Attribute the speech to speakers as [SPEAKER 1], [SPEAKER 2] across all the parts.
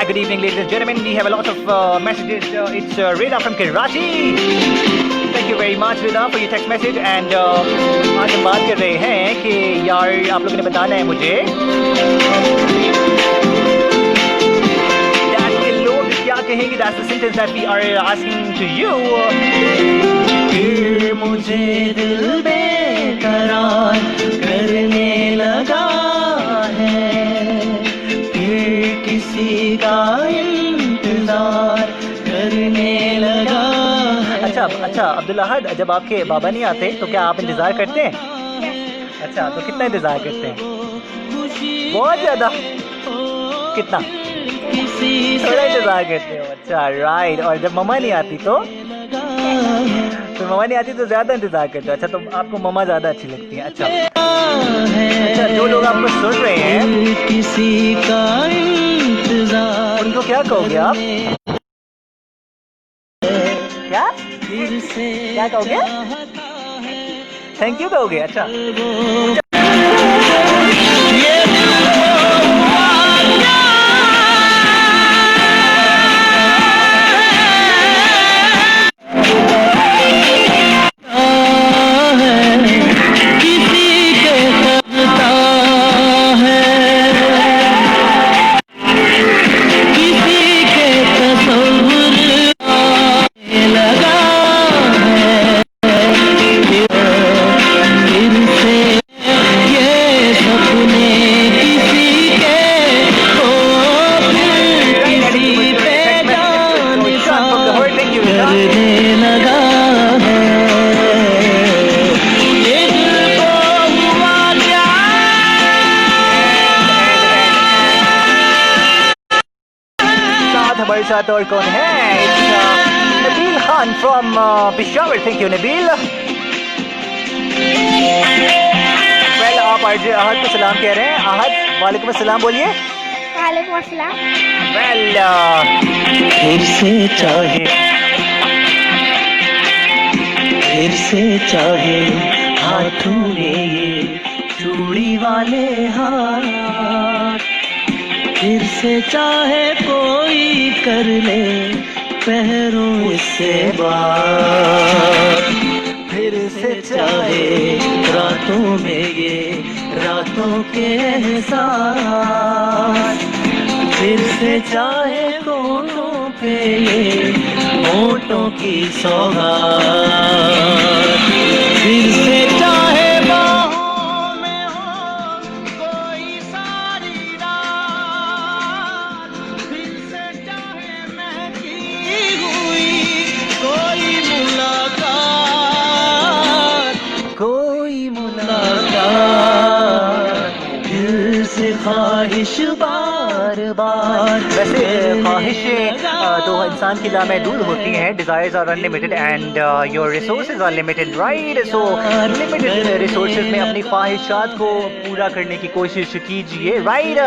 [SPEAKER 1] good evening, ladies and gentlemen. We have a lot of messages. It's Rida from Karachi. Thank you very much, Rida, for your text message. And आज हम बात कर रहे हैं कि यार आप लोगों ने बताना है मुझे कि लोग क्या कहेंगे. That's the sentence that we are asking to you. फिर मुझे दिल बेकरार करने लगा है, फिर किसी का इंतजार करने लगा है. अच्छा अब्दुल अहद, जब आपके बाबा नहीं आते तो क्या आप इंतजार करते हैं? अच्छा, तो कितना इंतजार करते हैं? बहुत ज़्यादा. कितना? थोड़ा इंतजार करते हो. अच्छा, राइट. और जब मम्मा नहीं आती तो मम्मा नहीं आती तो ज़्यादा इंतजार करते हो. अच्छा, तो आपको मम्मा ज़्यादा अच्छी लगती है. अच्छा, जो लोग आपको सुन रहे हैं किसी का इंतजार, उनको क्या कहोगे आप? क्या कहोगे? थैंक यू कहोगे? अच्छा, हमारे साथ और कौन है? Nabeel Khan from Peshawar. Thank you Nabeel. Well, आप आरजे अहद को सलाम कह रहे हैं. अहद, वालेकुम अस्सलाम बोलिए.
[SPEAKER 2] वालेकुम अस्सलाम.
[SPEAKER 1] वेल, फिर से चाहे हाथों में ये चूड़ी वाले हाथ, फिर से चाहे कोई कर ले पैरों से बात, फिर से चाहे रातों में ये रातों के एहसास, फिर से चाहे होठों पे ये होठों की सौगात, फिर से चाहे ख्वाहिश बार बार. वैसे ख्वाहिशें तो इंसान की लामहदूद होती हैं. Desires are unlimited and your resources are limited, right? So limited resources में अपनी ख्वाहिशात को पूरा करने की कोशिश कीजिए, राइट?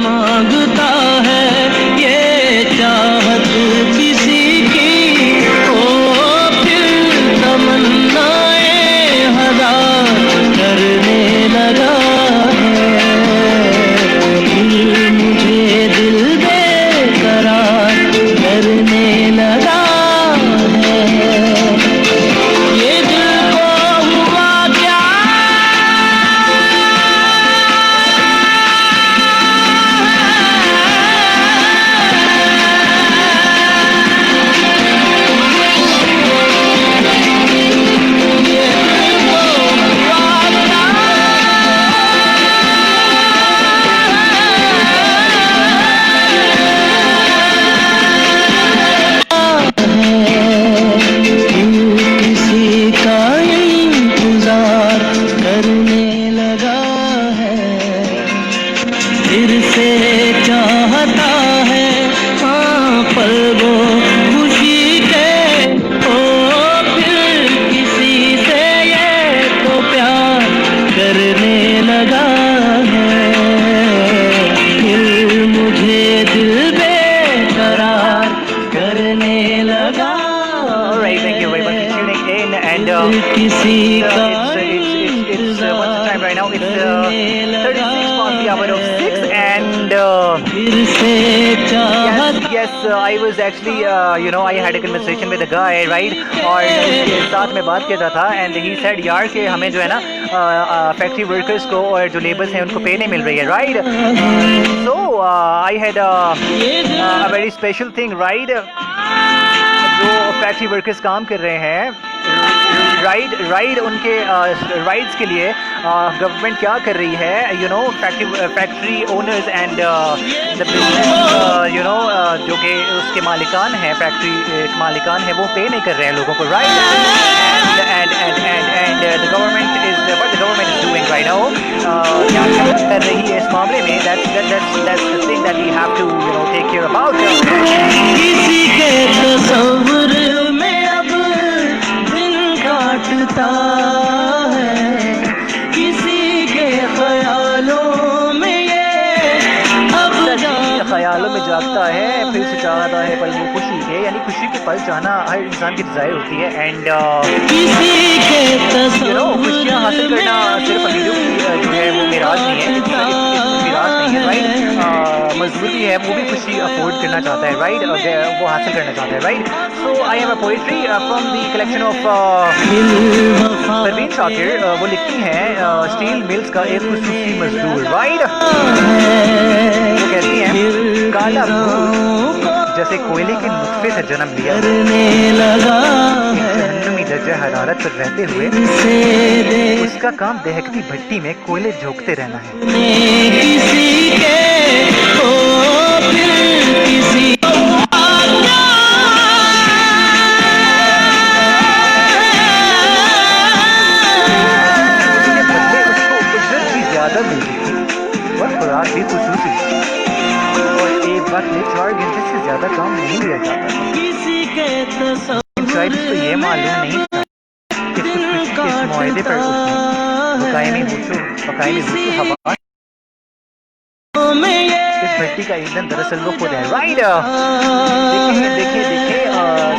[SPEAKER 1] मांगता है ये चाहत किसी की, ओ फिर तमन्नाएं हजार करने लगा. It's what's the time right now? It's 36 past the hour of 6 and
[SPEAKER 3] and yes, I was actually I had a conversation with a guy, right? और उसके साथ में बात कर रहा था and he said यार कि हमें जो है ना फैक्ट्री वर्कर्स को और जो लेबर्स हैं उनको पे नहीं मिल रही है, right? So I had a very special thing, right? जो फैक्ट्री वर्कर्स काम कर रहे हैं राइट उनके राइट्स के लिए गवर्नमेंट क्या कर रही है, factory owners and the business जो कि उसके मालिकान हैं, फैक्ट्री मालिकान है, वो पे नहीं कर रहे हैं लोगों को, right? And the government is what the government is doing right now, क्या कर रही है इस मामले में, that's the thing that we have to take care about.
[SPEAKER 1] किसी के तस्वीर में अब दिन काटता है, किसी के ख्यालों में ये अब
[SPEAKER 3] ख्यालों में जागता है, फिर से चाहता है पल वो खुशी के, यानी खुशी के पल चाहना हर इंसान की डिजायर होती है। एंड
[SPEAKER 1] किसी के
[SPEAKER 3] खुशियाँ हासिल करना सिर्फ अमीरों की जो है वो मिराज नहीं है, मिराज नहीं है, राइट? मजबूरी है, वो भी खुशी अफोर्ड करना चाहता है, राइट? वो हासिल करना चाहता है, right? So I have a poetry from the collection of Parveen Shakir. वो लिखती हैं स्टील मिल्स का एक खुसूसी मजदूर, राइट? वो कहती हैं काला जैसे कोयले के नुत्फे से जन्म लिया, जहन्नुमी दर्जे हरारत पर रहते हुए उसका काम दहकती भट्टी में कोयले झोंकते रहना है।
[SPEAKER 1] किसी के हो फिर किसी
[SPEAKER 3] खुराक भी खुशूसी और एक वक्त में 4 घंटे से ज्यादा काम नहीं लिया जाता। शायद इसको ये मालूम नहीं था कि खुदकुशी के इस मुआहदे पर उसने पकाए में हवा इस भट्टी का ईंधन दरअसल वो खुद है, राइट? देखिए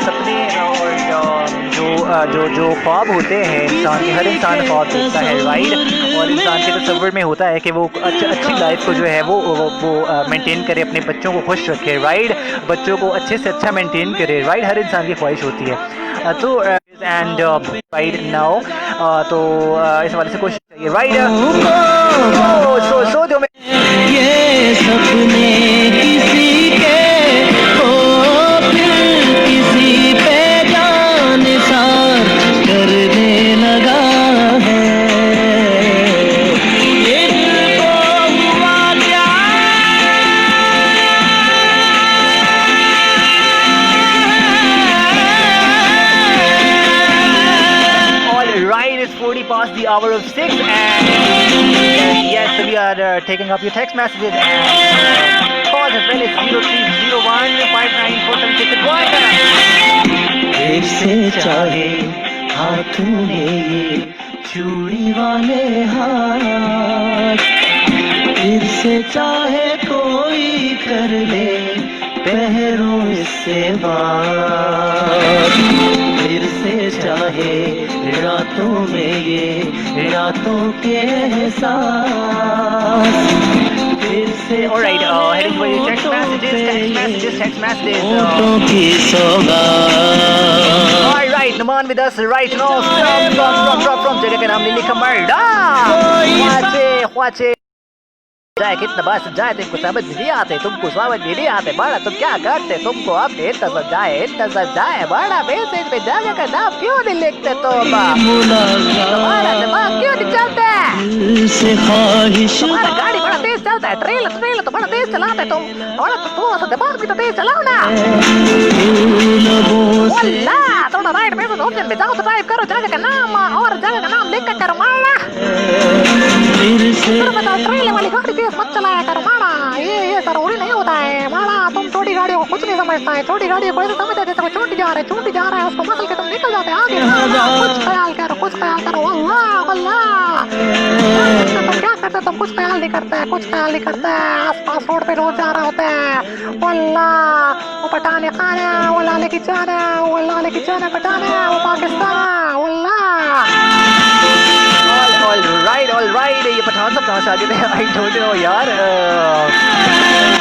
[SPEAKER 3] सपने और जो ख्वाब होते हैं इंसान के, हर इंसान ख्वाब देखता है, राइट? और इंसान के तस्वर में होता है कि वो अच्छी लाइफ को जो है वो मेंटेन करे, अपने बच्चों को खुश रखे, राइट? बच्चों को अच्छे से अच्छा मेंटेन करे, राइट? हर इंसान की ख्वाहिश होती है। तो एंड राइट नाउ तो इस हवाले से कोशिश चाहिए, राइट? सो जो
[SPEAKER 1] ये सपने किसी के हो फिर किसी पे जान निसार करने लगा है, ये दिल को हुआ क्या
[SPEAKER 3] all right, it's 40 past the hour of 6 and yes, so we are taking up your text messages and calls as well as 0301594761.
[SPEAKER 1] फिर से चाहे हाथों में ये चूड़ी वाले हाथ, फिर से चाहे कोई कर ले पहरों इससे बात, फिर से चाहे रातों में ये रातों के एहसास, फिर से
[SPEAKER 3] Alright, heading for your text messages.
[SPEAKER 1] होठों की सौगात।
[SPEAKER 3] Alright, Numan with us right now from जगह का नाम नहीं लिखा मर्दा ख्वाचे जाए कितना बात समझाए तुमको समझ नहीं आते, तुमको समझ नहीं आते बड़ा, तुम क्या करते, तुमको अब इतना समझाए बड़ा, मैसेज में जगह का नाम क्यों नहीं लिखते, तुम्हारा दिमाग क्यों नहीं चलता, तुम्हारा गाड़ी बड़ा तेज चलता है, ट्रेल तो बड़ा तेज चलाते तुम, थोड़ा सा दिमाग भी तो तेज चलाओ ना, थोड़ा राइट में ऑप्शन में जाओ तो टाइप करो जगह का नाम और जगह का नाम लिख कर करो मारा, बताओ ट्रेल वाली गाड़ी तेज मत चलाया करो मारा, ये जरूरी नहीं होता है मारा, तुम छोटी गाड़ियों को कुछ नहीं समझता है, छोटी गाड़ियों को ऐसे समझते जैसे वो छोटी जा रहा है उसको मसल के तुम निकल जाते हैं आगे, कुछ ख्याल करो अल्लाह तुम क्या करते
[SPEAKER 4] से तो कुछ ख्याल नहीं करते हैं, कुछ ख्याल नहीं करते हैं। आस पास रोड पे रोज जा रहे होते हैं। वल्ला वो पठान खान है, वो लाले की जान है, वो लाले की जान है, पठान है, वो पाकिस्तान है। वल्ला
[SPEAKER 3] ऑल राइट, ये पठान साहब कहाँ से आ गए थे? आई डोंट नो यार।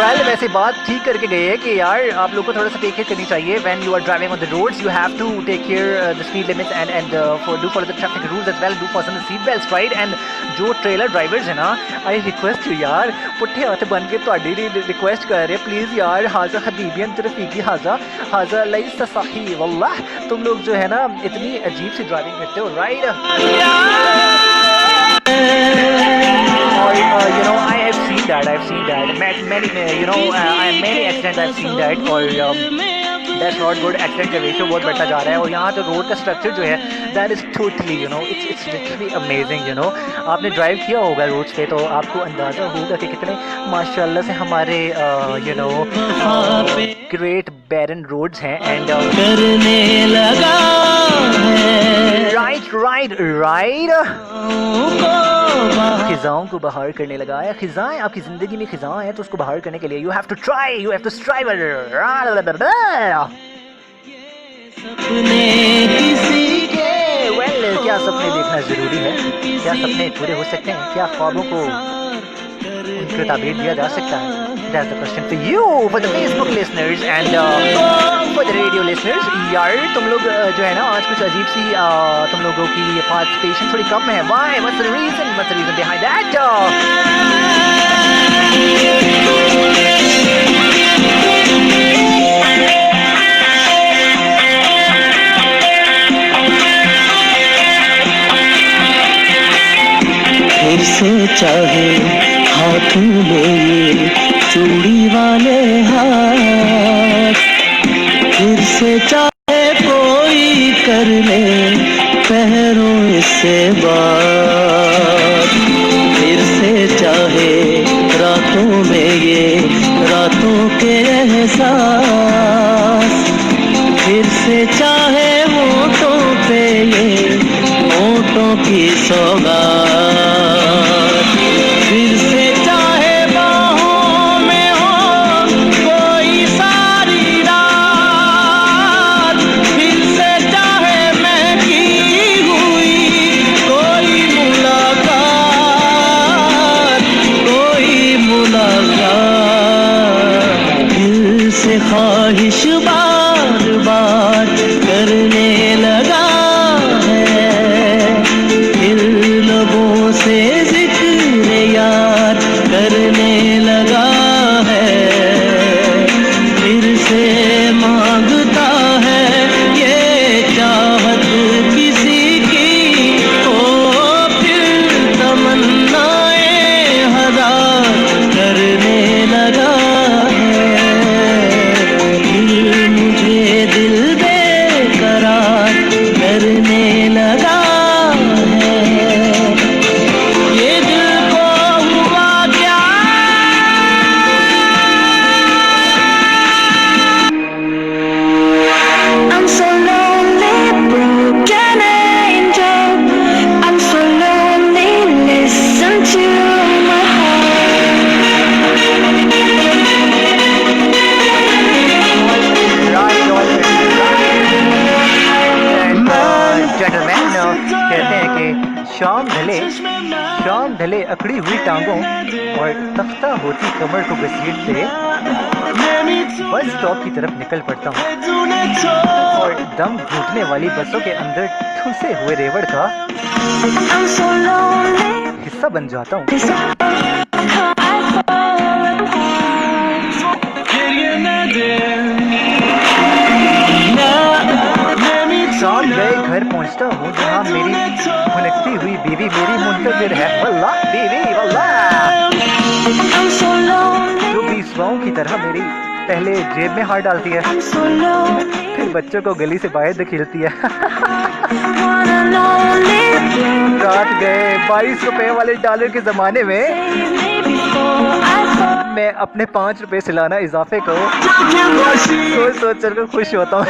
[SPEAKER 3] वेल वैसे बात ठीक करके गए हैं कि यार आप लोग को थोड़ा सा टेक केयर करनी चाहिए when you are driving on the roads. You have to take care the speed limits and for the traffic rules as well, do follow the seat belts right. एंड जो ट्रेलर ड्राइवर्स है ना, I request you यार, पुट्ठे हथ बन के ਤੁਹਾਡੀ रिक्वेस्ट कर रहे प्लीज़ यार, हाजा हबीबियन रफीकी हाजा लई ससाही वल्लाह, तुम लोग जो है ना इतनी अजीब सी ड्राइविंग करते हो right. Or I have seen that many accidents I've seen that, और that's not good। एक्सीडेंट का रेशियो बहुत बढ़ता जा रहा है, और यहाँ तो रोड का स्ट्रक्चर जो है that is totally it's literally amazing. आपने ड्राइव किया होगा रोड्स पे तो आपको अंदाज़ा होगा कि कितने माशाल्लाह से हमारे ग्रेट बैरन रोड्स हैं। एंड
[SPEAKER 1] करने लगा
[SPEAKER 3] राइट खिजाओं को बहार करने लगा है। खिजाएं आपकी ज़िंदगी में खिजाएं हैं तो उसको बहार करने के लिए यू हैव टू स्ट्राइव।
[SPEAKER 1] सपने किसी के
[SPEAKER 3] क्या सपने देखना ज़रूरी है? क्या सपने पूरे हो सकते हैं? क्या ख्वाबों को उनको ताबीर दिया जा सकता है? That's the question for you, for the Facebook listeners and for the radio listeners। यार तुम लोग जो है ना आज कुछ अजीब सी तुम लोगों की पार्टिसिपेशन थोड़ी कम है। Why? What's the reason behind that?
[SPEAKER 1] फिर से चाहे हाथों में ये चूड़ी वाले हाथ, फिर से चाहे कोई कर ले पैरों से बात, फिर से चाहे रातों में ये रातों के एहसास, फिर से चाहे होठों पे ये होठों की सौगात, फिर से चाहे बाहों में हो कोई सारी रात, फिर से चाहे महकी हुई कोई मुलाकात, दिल से ख्वाहिश बार बार करने लगा है, फिर लबों से जिक्र यार करने लगा है, फिर से मांगता है ये चाहत किसी की, ओ फिर तमन्नाएं हजार करने लगा है, फिर मुझे दिल बेकरार करने लगा है, ये दिल को हुआ क्या?
[SPEAKER 2] I'm so lonely, broken angel. I'm so lonely, listen to my
[SPEAKER 3] gentleman कहते हैं कि शाम ढले अकड़ी हुई टांगों और तख्ता होती कमर को घसीटते बस स्टॉप की तरफ निकल पड़ता हूँ, और दम घुटने वाली बसों के अंदर ठुसे हुए रेवड़ का
[SPEAKER 2] I'm so lonely,
[SPEAKER 3] हिस्सा बन जाता हूँ। शाम गए घर पहुँचता हूँ जहाँ मेरी भुनकती हुई बीवी मेरी मुंतज़िर है। वल्लाह बीवी वल्लाह,
[SPEAKER 2] I'm so lonely,
[SPEAKER 3] जो बीसवाओं की तरह मेरी पहले जेब में हाथ डालती है,
[SPEAKER 2] I'm so lonely,
[SPEAKER 3] फिर बच्चों को गली से बाहर धकेलती है।
[SPEAKER 2] wanna lonely,
[SPEAKER 3] रात गए 22 रुपए वाले डॉलर के ज़माने में
[SPEAKER 2] maybe before I fall.
[SPEAKER 3] मैं अपने 5 रुपए सालाना इजाफे को सोच कर खुश होता हूँ।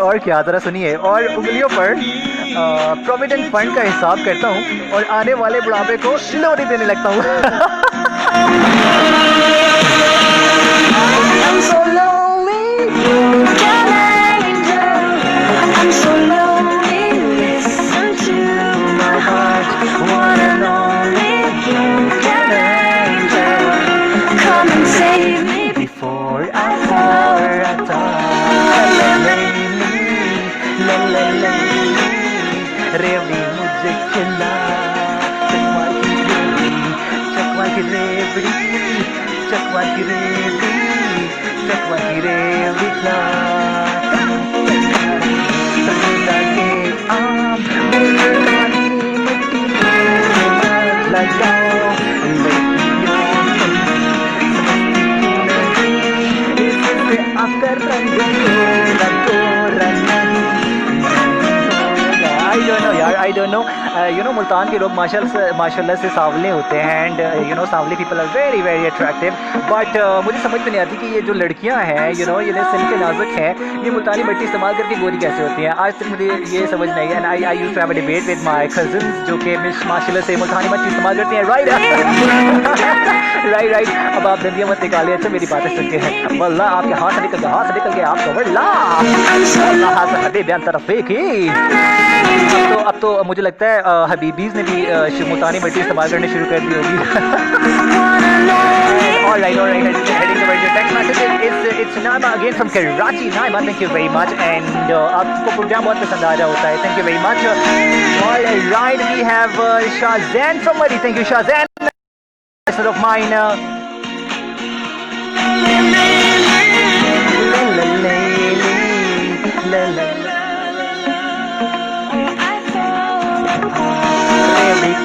[SPEAKER 3] और क्या, जरा सुनिए। और उंगलियों पर प्रोविडेंट फंड का हिसाब करता हूँ और आने वाले बुढ़ापे को लोरी देने लगता हूँ।
[SPEAKER 2] I'm so lonely. An angel. I'm so lonely. Listen to my heart. One and only. An angel. Come and save me
[SPEAKER 3] Before I fall. रेवड़ी मुझे खिला, चकवा की रेवड़ी, चकवा की रेवड़ी, चकवा की रेवड़ी खिला। समुद्र के आम मुल्तानी मिट्टी में लगाओ, इससे आकर रंग I don't know you know Multan के लोग माशाल्लाह से सांवले होते हैं and you know Sable people are very very attractive but मुझे समझ में नहीं आती कि ये जो लड़कियां हैं you know ये सिल के नाजुक हैं, ये मुल्तानी मिट्टी इस्तेमाल करके गोरी कैसे होती हैं। आज तक मुझे ये समझ नहीं आई and I used to have a debate with my cousins जो कि माशाल्लाह से मुल्तानी मिट्टी इस्तेमाल करती हैं। राइट अब आप दंदियां मत निकालिए। अच्छा मेरी बातें सुन के हैं वल्लाह आपके हाथ से निकल के आपको वल्लाह से हदे बयान तरफ देखी। अब तो मुझे लगता है हबीबीज ने भी मुल्तानी मिट्टी इस्तेमाल करनी शुरू कर दी होगी। Alright, heading towards your text message. It's Naima again from Karachi. Naima, thank you very much. And आपको प्रोग्राम बहुत पसंद आ रहा होता है. Thank you very much. Alright, we have Shazan from Murray. Thank you, Shazan. Listener of mine.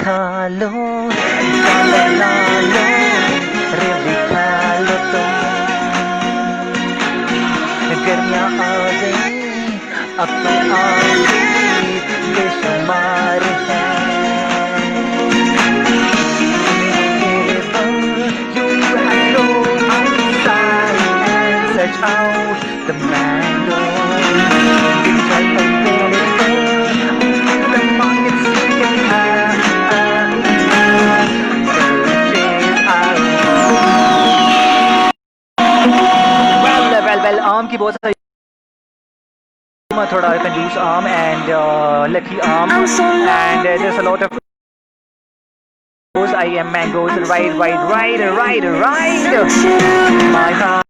[SPEAKER 3] खा लो ला लो रेवड़ी खा लो तुम, गर्मियाँ आ गई अब तो आ गई बेशुमार है। You have to go outside and search out the mango. It's right available. The market's looking high. Well, आम की बहुत सारी थोड़ा कंजूस आम एंड लकी आम and there's a lot of I am mangoes right my heart